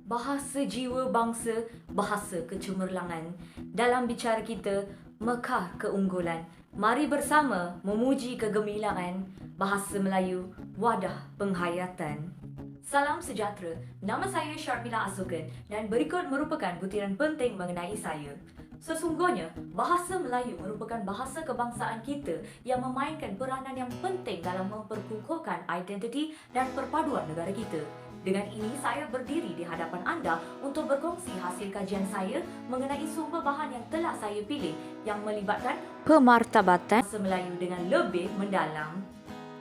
Bahasa jiwa bangsa, bahasa kecemerlangan. Dalam bicara kita, mekar keunggulan. Mari bersama memuji kegemilangan bahasa Melayu, wadah penghayatan. Salam sejahtera, nama saya Sharmila Asukan dan berikut merupakan butiran penting mengenai saya. Sesungguhnya, bahasa Melayu merupakan bahasa kebangsaan kita yang memainkan peranan yang penting dalam memperkukuhkan identiti dan perpaduan negara kita. Dengan ini, saya berdiri di hadapan anda untuk berkongsi hasil kajian saya mengenai sumber bahan yang telah saya pilih yang melibatkan pemartabatan bahasa Melayu dengan lebih mendalam.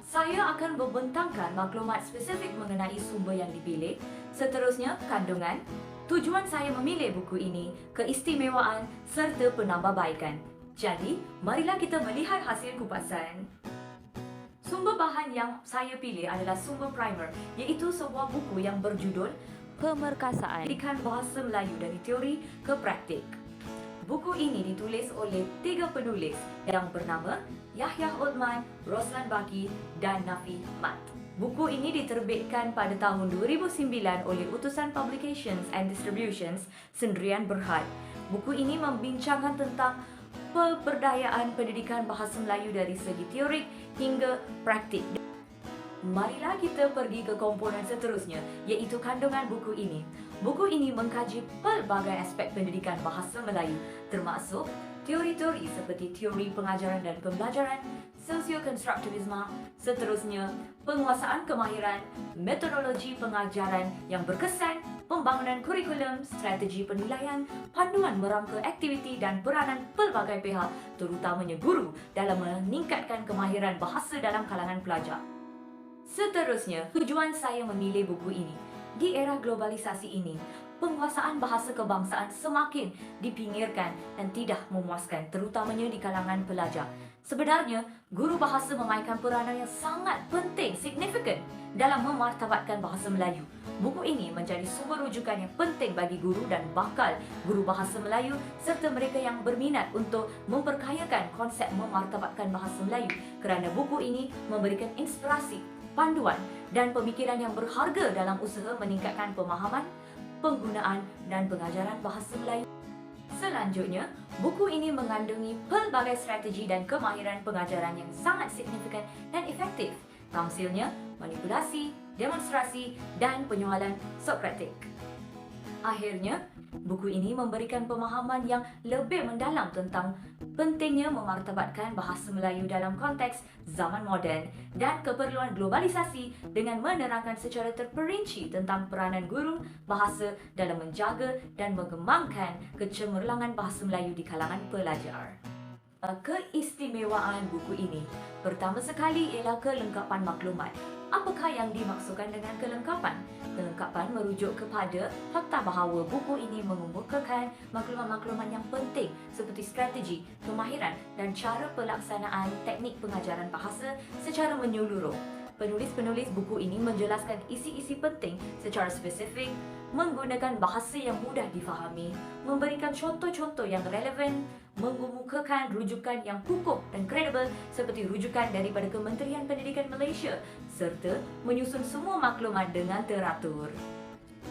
Saya akan membentangkan maklumat spesifik mengenai sumber yang dipilih, seterusnya kandungan, tujuan saya memilih buku ini, keistimewaan serta penambahbaikan. Jadi, marilah kita melihat hasil kupasan. Sumber bahan yang saya pilih adalah sumber primer, iaitu sebuah buku yang berjudul Pemerkasaan Pendidikan Bahasa Melayu dari Teori ke Praktik. Buku ini ditulis oleh 3 penulis yang bernama Yahya Uthman, Roslan Baki dan Nafi Mat. Buku ini diterbitkan pada tahun 2009 oleh Utusan Publications and Distributions Sendirian Berhad. Buku ini membincangkan tentang pemberdayaan pendidikan bahasa Melayu dari segi teorik hingga praktik. Marilah kita pergi ke komponen seterusnya, iaitu kandungan buku ini. Buku ini mengkaji pelbagai aspek pendidikan bahasa Melayu, termasuk teori-teori seperti teori pengajaran dan pembelajaran, sosiokonstruktivisme, seterusnya penguasaan kemahiran, metodologi pengajaran yang berkesan, pembangunan kurikulum, strategi penilaian, panduan merangka aktiviti dan peranan pelbagai pihak, terutamanya guru dalam meningkatkan kemahiran bahasa dalam kalangan pelajar. Seterusnya, tujuan saya memilih buku ini. Di era globalisasi ini, penguasaan bahasa kebangsaan semakin dipinggirkan dan tidak memuaskan, terutamanya di kalangan pelajar. Sebenarnya, guru bahasa memainkan peranan yang sangat penting, signifikan dalam memartabatkan bahasa Melayu. Buku ini menjadi sumber rujukan yang penting bagi guru dan bakal guru bahasa Melayu serta mereka yang berminat untuk memperkayakan konsep memartabatkan bahasa Melayu, kerana buku ini memberikan inspirasi, panduan dan pemikiran yang berharga dalam usaha meningkatkan pemahaman, penggunaan dan pengajaran bahasa Melayu. Selanjutnya, buku ini mengandungi pelbagai strategi dan kemahiran pengajaran yang sangat signifikan dan efektif. Tamsilnya, manipulasi, demonstrasi dan penyoalan Sokratik. Akhirnya, buku ini memberikan pemahaman yang lebih mendalam tentang pentingnya memartabatkan bahasa Melayu dalam konteks zaman moden dan keperluan globalisasi dengan menerangkan secara terperinci tentang peranan guru bahasa dalam menjaga dan mengembangkan kecemerlangan bahasa Melayu di kalangan pelajar. Keistimewaan buku ini pertama sekali ialah kelengkapan maklumat. Apakah yang dimaksudkan dengan kelengkapan? Kelengkapan merujuk kepada fakta bahawa buku ini mengemukakan maklumat-maklumat yang penting seperti strategi, kemahiran dan cara pelaksanaan teknik pengajaran bahasa secara menyeluruh. Penulis-penulis buku ini menjelaskan isi-isi penting secara spesifik, menggunakan bahasa yang mudah difahami, memberikan contoh-contoh yang relevan, mengemukakan rujukan yang kukuh dan kredibel seperti rujukan daripada Kementerian Pendidikan Malaysia serta menyusun semua maklumat dengan teratur.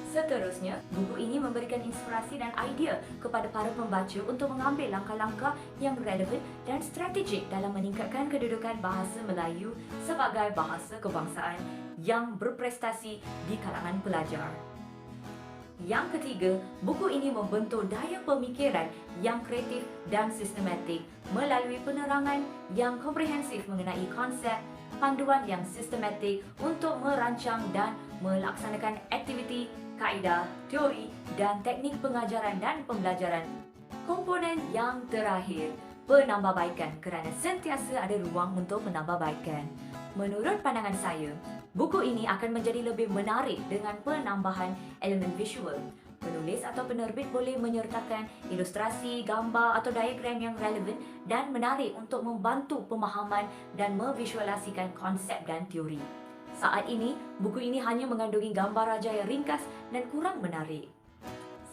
Seterusnya, buku ini memberikan inspirasi dan idea kepada para pembaca untuk mengambil langkah-langkah yang relevan dan strategik dalam meningkatkan kedudukan bahasa Melayu sebagai bahasa kebangsaan yang berprestasi di kalangan pelajar. Yang ketiga, buku ini membentuk daya pemikiran yang kreatif dan sistematik melalui penerangan yang komprehensif mengenai konsep, panduan yang sistematik untuk merancang dan melaksanakan aktiviti, kaedah, teori dan teknik pengajaran dan pembelajaran. Komponen yang terakhir, penambahbaikan, kerana sentiasa ada ruang untuk menambahbaikan. Menurut pandangan saya, buku ini akan menjadi lebih menarik dengan penambahan elemen visual. Penulis atau penerbit boleh menyertakan ilustrasi, gambar atau diagram yang relevan dan menarik untuk membantu pemahaman dan memvisualisasikan konsep dan teori. Saat ini, buku ini hanya mengandungi gambar raja yang ringkas dan kurang menarik.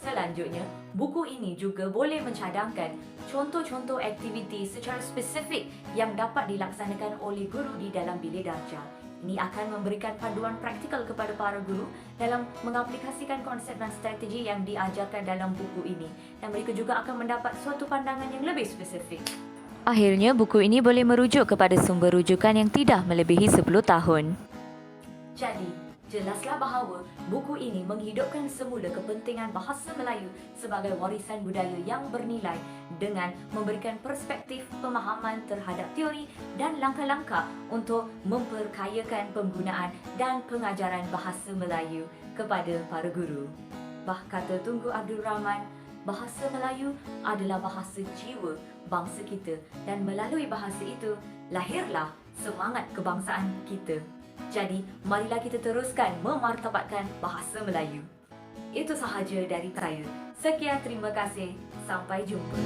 Selanjutnya, buku ini juga boleh mencadangkan contoh-contoh aktiviti secara spesifik yang dapat dilaksanakan oleh guru di dalam bilik darjah. Ini akan memberikan panduan praktikal kepada para guru dalam mengaplikasikan konsep dan strategi yang diajarkan dalam buku ini, dan mereka juga akan mendapat suatu pandangan yang lebih spesifik. Akhirnya, buku ini boleh merujuk kepada sumber rujukan yang tidak melebihi 10 tahun. Jadi, jelaslah bahawa buku ini menghidupkan semula kepentingan bahasa Melayu sebagai warisan budaya yang bernilai dengan memberikan perspektif pemahaman terhadap teori dan langkah-langkah untuk memperkayakan penggunaan dan pengajaran bahasa Melayu kepada para guru. Kata Tunku Abdul Rahman, bahasa Melayu adalah bahasa jiwa bangsa kita, dan melalui bahasa itu lahirlah semangat kebangsaan kita. Jadi, marilah kita teruskan memartabatkan bahasa Melayu. Itu sahaja dari saya. Sekian, terima kasih. Sampai jumpa.